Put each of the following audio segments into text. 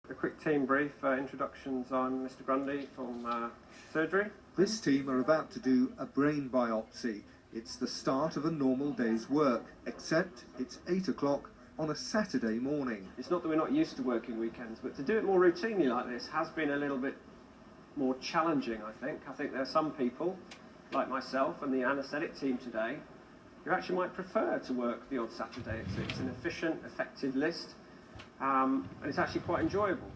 A quick team brief, introductions. I'm Mr. Grundy from surgery. This team are about to do a brain biopsy. It's the start of a normal day's work, except it's 8 o'clock on a Saturday morning. It's not that we're not used to working weekends, but to do it more routinely like this has been a little bit more challenging, I think. I think there are some people, like myself and the anaesthetic team today, who actually might prefer to work the odd Saturday. It's an efficient, effective list, and it's actually quite enjoyable.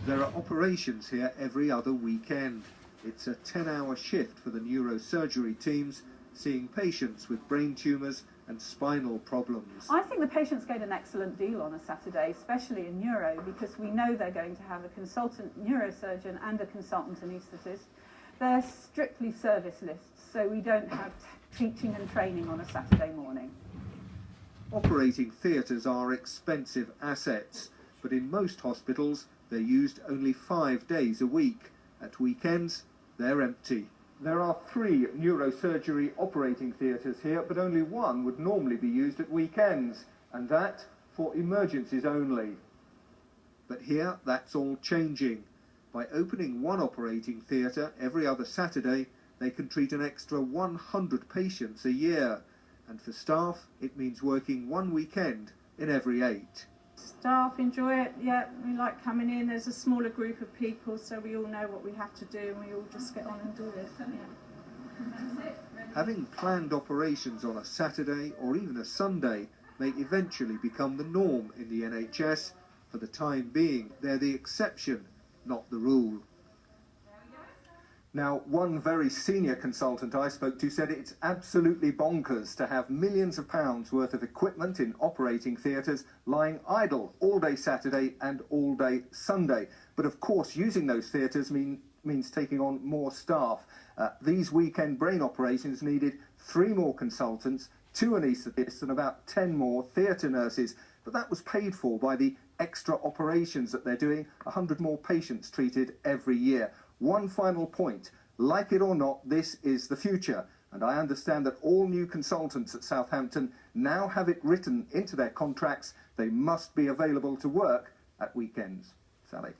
There are operations here every other weekend. It's a 10-hour shift for the neurosurgery teams, seeing patients with brain tumours and spinal problems. I think the patients get an excellent deal on a Saturday, especially in neuro, because we know they're going to have a consultant neurosurgeon and a consultant anaesthetist. They're strictly service lists, so we don't have teaching and training on a Saturday morning. Operating theatres are expensive assets, but in most hospitals they're used only 5 days a week. At weekends, they're empty. There are 3 neurosurgery operating theatres here, but only one would normally be used at weekends, and that for emergencies only. But here, that's all changing. By opening one operating theatre every other Saturday, they can treat an extra 100 patients a year. And for staff, it means working one weekend in every 8. Staff enjoy it, yeah, we like coming in. There's a smaller group of people, so we all know what we have to do and we all just get on and do it. Yeah. Having planned operations on a Saturday or even a Sunday may eventually become the norm in the NHS. For the time being, they're the exception, not the rule. Now, one very senior consultant I spoke to said it's absolutely bonkers to have millions of pounds worth of equipment in operating theatres lying idle all day Saturday and all day Sunday. But of course, using those theatres means taking on more staff. These weekend brain operations needed 3 more consultants, 2 anaesthetists and about 10 more theatre nurses. But that was paid for by the extra operations that they're doing, 100 more patients treated every year. One final point, like it or not, this is the future, and I understand that all new consultants at Southampton now have it written into their contracts they must be available to work at weekends. Sally.